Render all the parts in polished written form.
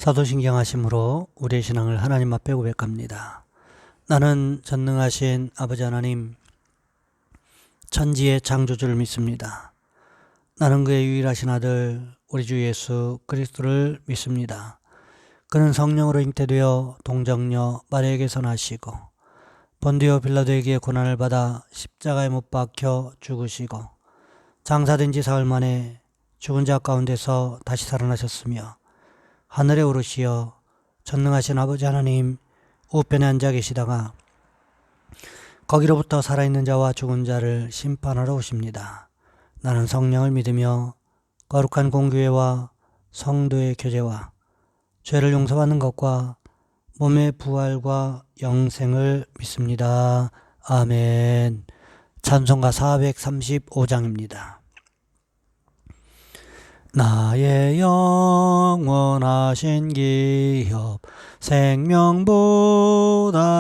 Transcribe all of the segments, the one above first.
사도신경 하심으로 우리의 신앙을 하나님 앞에 고백합니다. 나는 전능하신 아버지 하나님, 천지의 창조주를 믿습니다. 나는 그의 유일하신 아들 우리 주 예수 그리스도를 믿습니다. 그는 성령으로 잉태되어 동정녀 마리아에게서 나시고 본디오 빌라도에게 고난을 받아 십자가에 못 박혀 죽으시고 장사된 지 사흘 만에 죽은 자 가운데서 다시 살아나셨으며 하늘에 오르시어 전능하신 아버지 하나님 우편에 앉아 계시다가 거기로부터 살아있는 자와 죽은 자를 심판하러 오십니다. 나는 성령을 믿으며 거룩한 공교회와 성도의 교제와 죄를 용서받는 것과 몸의 부활과 영생을 믿습니다. 아멘. 찬송가 435장입니다. 나의 영원하신 기업 생명보다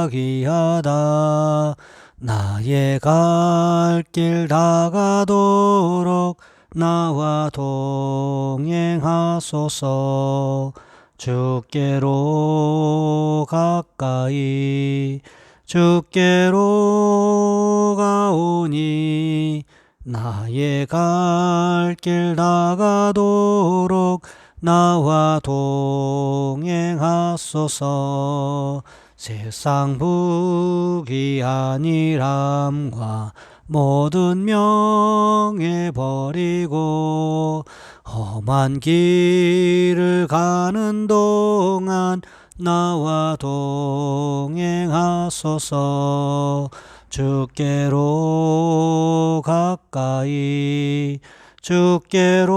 귀하다. 나의 갈 길 다가도록 나와 동행하소서. 주께로 가까이 주께로 가오니 나의 갈 길 다가도록 나와 동행하소서. 세상 부귀한 일함과 모든 명예 버리고 험한 길을 가는 동안 나와 동행하소서. 주께로 가까이 주께로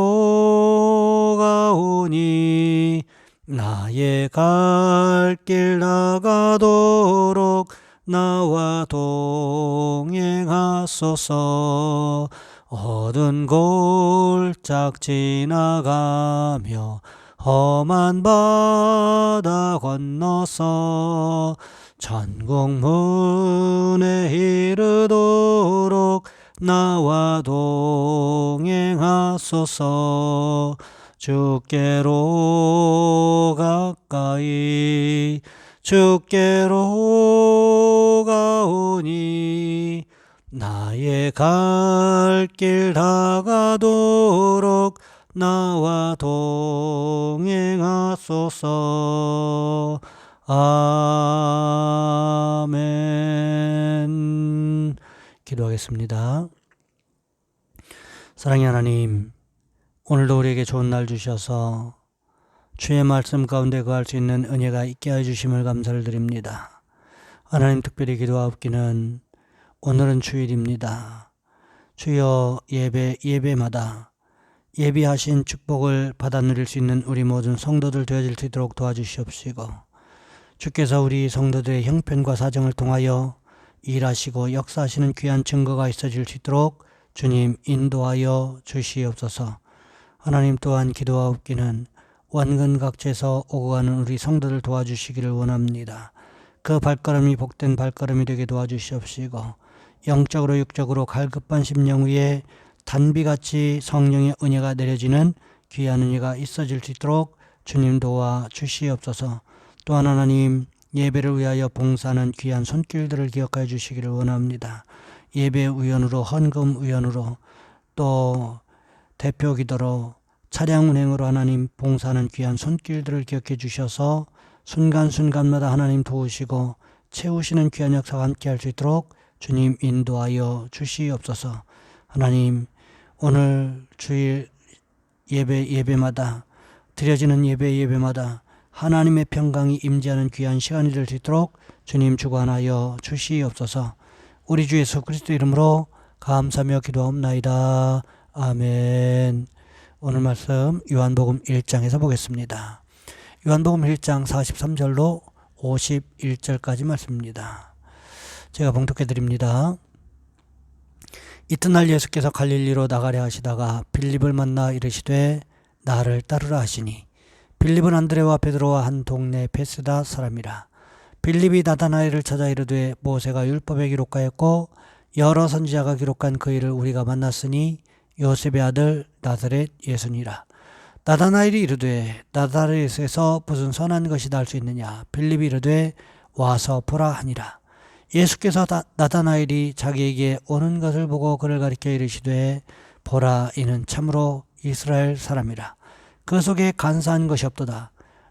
가오니 나의 갈 길 나가도록 나와 동행하소서. 어두운 골짝 지나가며 험한 바다 건너서 천국 문에 이르도록 나와 동행하소서. 주께로 가까이 주께로 가오니 나의 갈 길 다가도록 나와 동행하소서. 아멘. 기도하겠습니다. 사랑의 하나님, 오늘도 우리에게 좋은 날 주셔서 주의 말씀 가운데 거할 수 있는 은혜가 있게 해주심을 감사를 드립니다. 하나님, 특별히 기도하옵기는 오늘은 주일입니다. 주여, 예배마다 예비하신 축복을 받아 누릴 수 있는 우리 모든 성도들 되어질 수 있도록 도와주시옵시고, 주께서 우리 성도들의 형편과 사정을 통하여 일하시고 역사하시는 귀한 증거가 있어질 수 있도록 주님 인도하여 주시옵소서. 하나님, 또한 기도하옵기는 원근각지에서 오고 가는 우리 성도들 도와주시기를 원합니다. 그 발걸음이 복된 발걸음이 되게 도와주시옵시고, 영적으로 육적으로 갈급한 심령 위에 단비같이 성령의 은혜가 내려지는 귀한 은혜가 있어질 수 있도록 주님 도와 주시옵소서. 또한 하나님, 예배를 위하여 봉사하는 귀한 손길들을 기억하여 주시기를 원합니다. 예배 위원으로, 헌금 위원으로, 또 대표 기도로, 차량 운행으로 하나님 봉사하는 귀한 손길들을 기억해 주셔서 순간순간마다 하나님 도우시고 채우시는 귀한 역사가 함께 할 수 있도록 주님 인도하여 주시옵소서. 하나님, 오늘 주일 예배마다 드려지는 예배마다 하나님의 평강이 임재하는 귀한 시간이 될 수 있도록 주님 주관하여 주시옵소서. 우리 주 예수 그리스도 이름으로 감사하며 기도하옵나이다. 아멘. 오늘 말씀 요한복음 1장에서 보겠습니다. 요한복음 1장 43절로 51절까지 말씀입니다. 제가 봉독해 드립니다. 이튿날 예수께서 갈릴리로 나가려 하시다가 빌립을 만나 이르시되 나를 따르라 하시니, 빌립은 안드레와 베드로와 한 동네 베스다 사람이라. 빌립이 나다나엘을 찾아 이르되 모세가 율법에 기록하였고 여러 선지자가 기록한 그 일을 우리가 만났으니 요셉의 아들 나사렛 예수니라. 나다나엘이 이르되 나사렛에서 무슨 선한 것이 날 수 있느냐. 빌립이 이르되 와서 보라 하니라. 예수께서 나다나엘이 자기에게 오는 것을 보고 그를 가리켜 이르시되 보라 이는 참으로 이스라엘 사람이라. 그 속에 간사한 것이 없도다.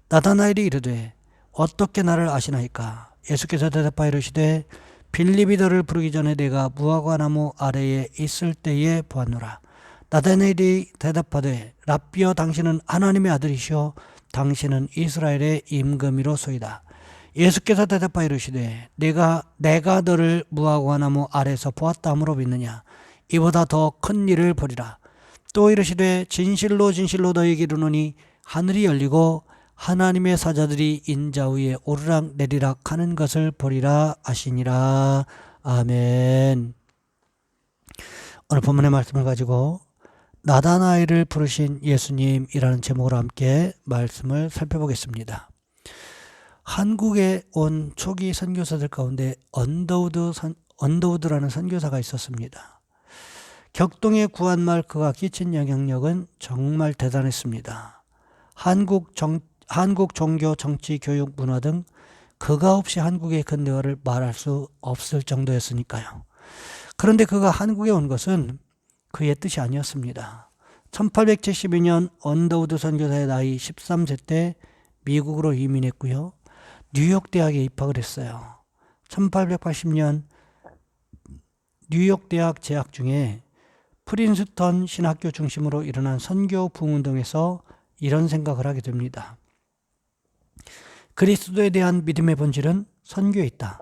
나다나엘이 이르되 어떻게 나를 아시나이까. 예수께서 대답하여 이르시되 빌립이 너를 부르기 전에 내가 무화과 나무 아래에 있을 때에 보았노라. 나다나엘이 대답하되 랍비여 당신은 하나님의 아들이시오 당신은 이스라엘의 임금이로소이다. 예수께서 대답하여 이르시되 내가 너를 무화과 나무 아래에서 보았다 함으로 믿느냐. 이보다 더 큰 일을 보리라. 또 이르시되 진실로 진실로 너희에게 이르노니 하늘이 열리고 하나님의 사자들이 인자 위에 오르락 내리락 하는 것을 보리라 하시니라. 아멘. 오늘 본문의 말씀을 가지고 나다나엘을 부르신 예수님이라는 제목으로 함께 말씀을 살펴보겠습니다. 한국에 온 초기 선교사들 가운데 언더우드라는 선교사가 있었습니다. 격동의 구한말 그가 끼친 영향력은 정말 대단했습니다. 한국 종교, 정치, 교육, 문화 등 그가 없이 한국의 근대화를 말할 수 없을 정도였으니까요. 그런데 그가 한국에 온 것은 그의 뜻이 아니었습니다. 1872년 언더우드 선교사의 나이 13세 때 미국으로 이민했고요. 뉴욕 대학에 입학을 했어요. 1880년 뉴욕 대학 재학 중에 프린스턴 신학교 중심으로 일어난 선교 부흥운동에서 이런 생각을 하게 됩니다. 그리스도에 대한 믿음의 본질은 선교에 있다.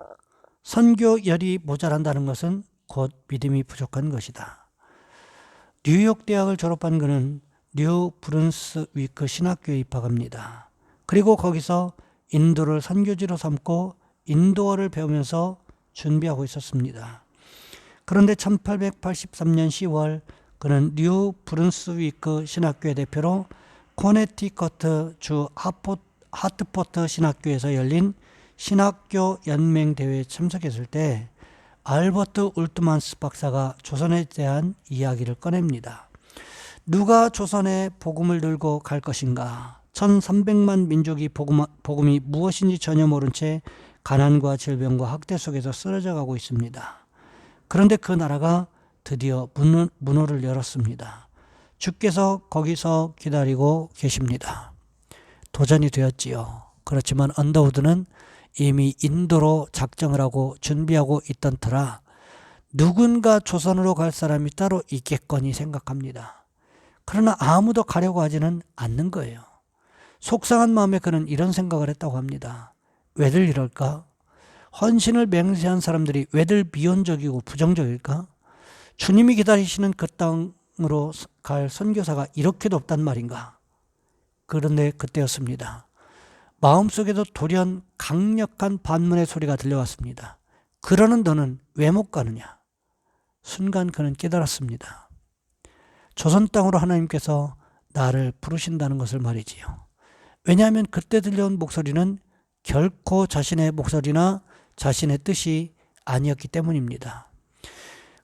선교열이 모자란다는 것은 곧 믿음이 부족한 것이다. 뉴욕 대학을 졸업한 그는 뉴 브룬스위크 신학교에 입학합니다. 그리고 거기서 인도를 선교지로 삼고 인도어를 배우면서 준비하고 있었습니다. 그런데 1883년 10월 그는 뉴 브룬스위크 신학교의 대표로 코네티커트 주 하트포트 신학교에서 열린 신학교 연맹 대회에 참석했을 때 알버트 울트만스 박사가 조선에 대한 이야기를 꺼냅니다. 누가 조선에 복음을 들고 갈 것인가? 1300만 민족이 복음이 무엇인지 전혀 모른 채 가난과 질병과 학대 속에서 쓰러져 가고 있습니다. 그런데 그 나라가 드디어 문호를 열었습니다. 주께서 거기서 기다리고 계십니다. 도전이 되었지요. 그렇지만 언더우드는 이미 인도로 작정을 하고 준비하고 있던 터라 누군가 조선으로 갈 사람이 따로 있겠거니 생각합니다. 그러나 아무도 가려고 하지는 않는 거예요. 속상한 마음에 그는 이런 생각을 했다고 합니다. 왜들 이럴까? 헌신을 맹세한 사람들이 왜들 미온적이고 부정적일까? 주님이 기다리시는 그 땅으로 갈 선교사가 이렇게도 없단 말인가? 그런데 그때였습니다. 마음속에도 돌연 강력한 반문의 소리가 들려왔습니다. 그러는 너는 왜 못 가느냐? 순간 그는 깨달았습니다. 조선 땅으로 하나님께서 나를 부르신다는 것을 말이지요. 왜냐하면 그때 들려온 목소리는 결코 자신의 목소리나 자신의 뜻이 아니었기 때문입니다.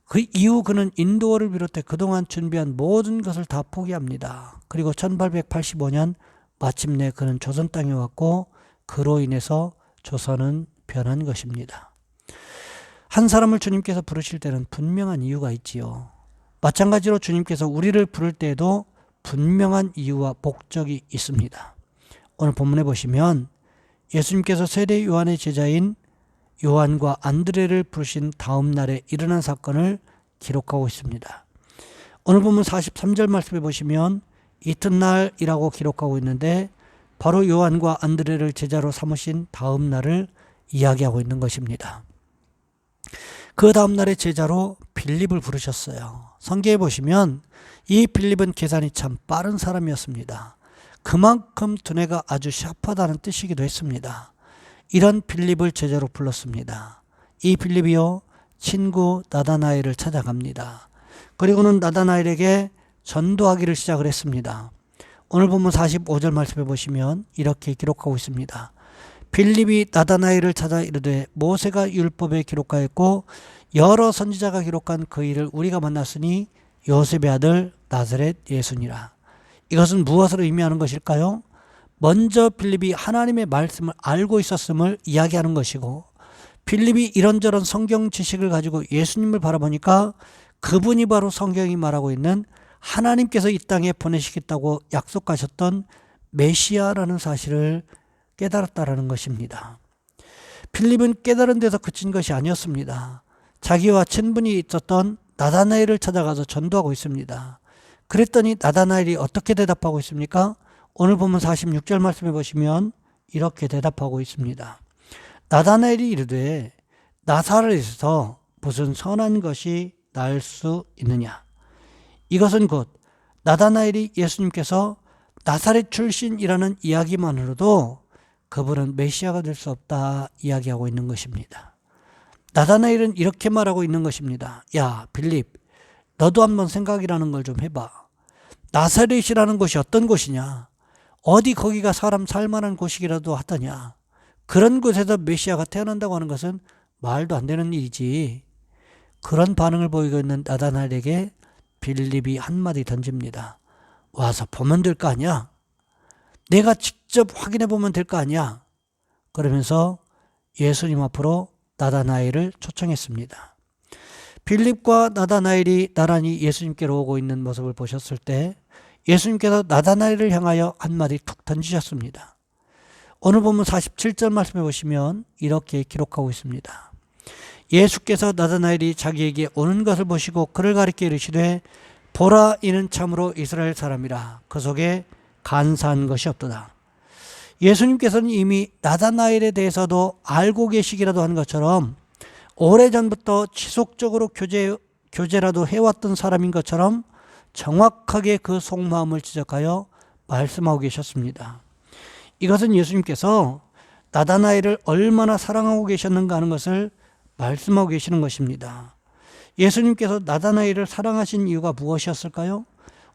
그 이후 그는 인도어를 비롯해 그동안 준비한 모든 것을 다 포기합니다. 그리고 1885년 마침내 그는 조선 땅에 왔고 그로 인해서 조선은 변한 것입니다. 한 사람을 주님께서 부르실 때는 분명한 이유가 있지요. 마찬가지로 주님께서 우리를 부를 때에도 분명한 이유와 목적이 있습니다. 오늘 본문에 보시면 예수님께서 세례 요한의 제자인 요한과 안드레를 부르신 다음 날에 일어난 사건을 기록하고 있습니다. 오늘 본문 43절 말씀에 보시면 이튿날이라고 기록하고 있는데 바로 요한과 안드레를 제자로 삼으신 다음 날을 이야기하고 있는 것입니다. 그 다음 날에 제자로 빌립을 부르셨어요. 성경에 보시면 이 빌립은 계산이 참 빠른 사람이었습니다. 그만큼 두뇌가 아주 샤프하다는 뜻이기도 했습니다. 이런 빌립을 제자로 불렀습니다. 이 빌립이요 친구 나다나엘을 찾아갑니다. 그리고는 나다나엘에게 전도하기를 시작을 했습니다. 오늘 본문 45절 말씀해 보시면 이렇게 기록하고 있습니다. 빌립이 나다나엘을 찾아 이르되 모세가 율법에 기록하였고 여러 선지자가 기록한 그 일을 우리가 만났으니 요셉의 아들 나사렛 예수니라. 이것은 무엇을 의미하는 것일까요? 먼저 빌립이 하나님의 말씀을 알고 있었음을 이야기하는 것이고, 빌립이 이런저런 성경 지식을 가지고 예수님을 바라보니까 그분이 바로 성경이 말하고 있는 하나님께서 이 땅에 보내시겠다고 약속하셨던 메시아라는 사실을 깨달았다라는 것입니다. 빌립은 깨달은 데서 그친 것이 아니었습니다. 자기와 친분이 있었던 나다나엘을 찾아가서 전도하고 있습니다. 그랬더니 나다나엘이 어떻게 대답하고 있습니까? 오늘 보면 46절 말씀해 보시면 이렇게 대답하고 있습니다. 나다나엘이 이르되 나사렛에서 무슨 선한 것이 날 수 있느냐. 이것은 곧 나다나엘이 예수님께서 나사렛 출신이라는 이야기만으로도 그분은 메시아가 될 수 없다 이야기하고 있는 것입니다. 나다나엘은 이렇게 말하고 있는 것입니다. 야 빌립, 너도 한번 생각이라는 걸 좀 해봐. 나사렛이라는 곳이 어떤 곳이냐. 어디 거기가 사람 살만한 곳이라도 하더냐. 그런 곳에서 메시아가 태어난다고 하는 것은 말도 안 되는 일이지. 그런 반응을 보이고 있는 나다나엘에게 빌립이 한마디 던집니다. 와서 보면 될 거 아니야. 내가 직접 확인해 보면 될 거 아니야. 그러면서 예수님 앞으로 나다나엘을 초청했습니다. 빌립과 나다나엘이 나란히 예수님께로 오고 있는 모습을 보셨을 때 예수님께서 나다나엘을 향하여 한마디 툭 던지셨습니다. 오늘 보면 47절 말씀해 보시면 이렇게 기록하고 있습니다. 예수께서 나다나엘이 자기에게 오는 것을 보시고 그를 가리켜 이르시되 보라, 이는 참으로 이스라엘 사람이라. 그 속에 간사한 것이 없도다. 예수님께서는 이미 나다나엘에 대해서도 알고 계시기라도 한 것처럼 오래전부터 지속적으로 교제라도 해왔던 사람인 것처럼 정확하게 그 속마음을 지적하여 말씀하고 계셨습니다. 이것은 예수님께서 나다나엘을 얼마나 사랑하고 계셨는가 하는 것을 말씀하고 계시는 것입니다. 예수님께서 나다나엘을 사랑하신 이유가 무엇이었을까요?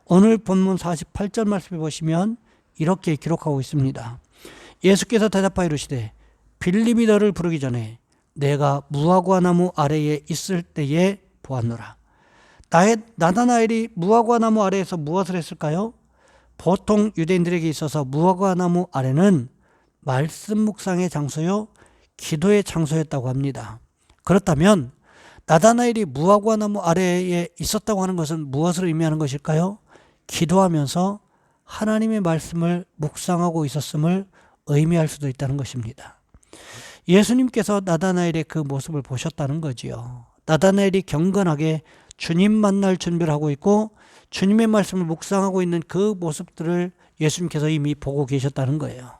오늘 본문 48절 말씀해 보시면 이렇게 기록하고 있습니다. 예수께서 대답하여 이르시되 빌립이 너를 부르기 전에 내가 무화과 나무 아래에 있을 때에 보았노라. 나다나엘이 무화과 나무 아래에서 무엇을 했을까요? 보통 유대인들에게 있어서 무화과 나무 아래는 말씀 묵상의 장소요, 기도의 장소였다고 합니다. 그렇다면 나다나엘이 무화과 나무 아래에 있었다고 하는 것은 무엇을 의미하는 것일까요? 기도하면서 하나님의 말씀을 묵상하고 있었음을 의미할 수도 있다는 것입니다. 예수님께서 나다나엘의 그 모습을 보셨다는 거지요. 나다나엘이 경건하게 주님 만날 준비를 하고 있고 주님의 말씀을 묵상하고 있는 그 모습들을 예수님께서 이미 보고 계셨다는 거예요.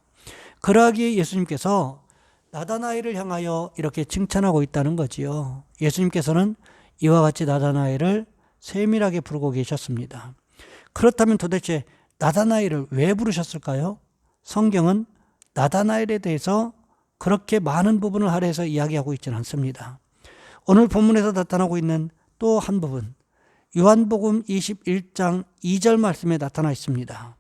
그러하기에 예수님께서 나다나엘을 향하여 이렇게 칭찬하고 있다는 거지요. 예수님께서는 이와 같이 나다나엘을 세밀하게 부르고 계셨습니다. 그렇다면 도대체 나다나엘을 왜 부르셨을까요? 성경은 나다나엘에 대해서 그렇게 많은 부분을 할애해서 이야기하고 있지는 않습니다. 오늘 본문에서 나타나고 있는 또 한 부분, 요한복음 21장 2절 말씀에 나타나 있습니다.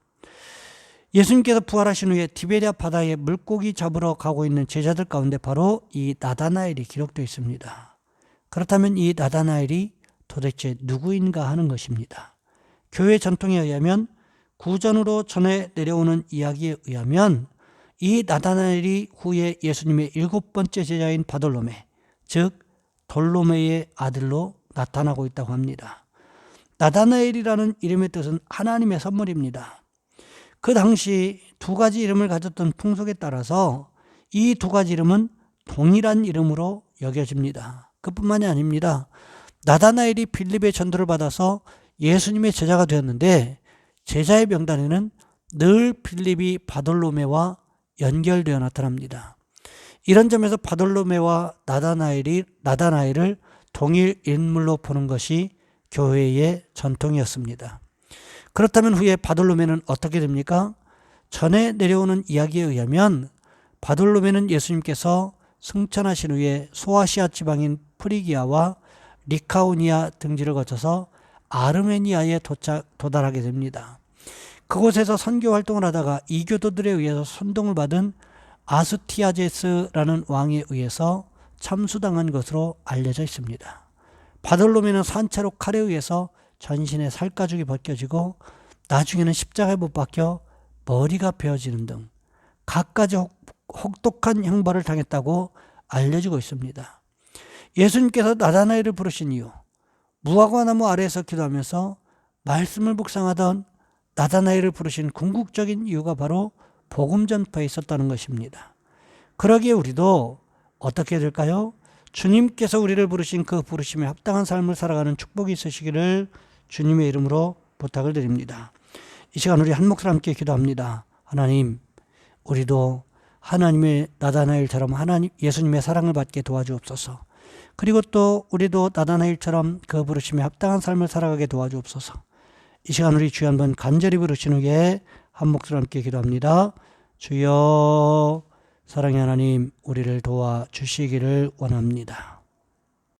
예수님께서 부활하신 후에 디베랴 바다에 물고기 잡으러 가고 있는 제자들 가운데 바로 이 나다나엘이 기록되어 있습니다. 그렇다면 이 나다나엘이 도대체 누구인가 하는 것입니다. 교회 전통에 의하면 구전으로 전해 내려오는 이야기에 의하면 이 나다나엘이 후에 예수님의 7번째 제자인 바돌로메, 즉 돌로메의 아들로 나타나고 있다고 합니다. 나다나엘이라는 이름의 뜻은 하나님의 선물입니다. 그 당시 두 가지 이름을 가졌던 풍속에 따라서 이 두 가지 이름은 동일한 이름으로 여겨집니다. 그뿐만이 아닙니다. 나다나엘이 빌립의 전도를 받아서 예수님의 제자가 되었는데 제자의 명단에는 늘 빌립이 바돌로메와 연결되어 나타납니다. 이런 점에서 바돌로메와 나다나엘을 동일 인물로 보는 것이 교회의 전통이었습니다. 그렇다면 후에 바돌로메는 어떻게 됩니까? 전에 내려오는 이야기에 의하면 바돌로메는 예수님께서 승천하신 후에 소아시아 지방인 프리기아와 리카오니아 등지를 거쳐서 아르메니아에 도달하게 됩니다. 그곳에서 선교 활동을 하다가 이교도들에 의해서 선동을 받은 아스티아제스라는 왕에 의해서 참수당한 것으로 알려져 있습니다. 바돌로메는 산채로 칼에 의해서 전신에 살가죽이 벗겨지고 나중에는 십자가에 못 박혀 머리가 베어지는 등 갖가지 혹독한 형벌을 당했다고 알려지고 있습니다. 예수님께서 나다나엘을 부르신 이유, 무화과 나무 아래에서 기도하면서 말씀을 묵상하던 나다나엘을 부르신 궁극적인 이유가 바로 복음 전파에 있었다는 것입니다. 그러기에 우리도 어떻게 해야 될까요? 주님께서 우리를 부르신 그 부르심에 합당한 삶을 살아가는 축복이 있으시기를 주님의 이름으로 부탁을 드립니다. 이 시간 우리 한 목소리 함께 기도합니다. 하나님, 우리도 하나님의 나다나엘처럼 예수님의 사랑을 받게 도와주옵소서. 그리고 또 우리도 나다나엘처럼 그 부르심에 합당한 삶을 살아가게 도와주옵소서. 이 시간 우리 주여 한번 간절히 부르신 후에 한 목소리 함께 기도합니다. 주여, 사랑의 하나님, 우리를 도와주시기를 원합니다.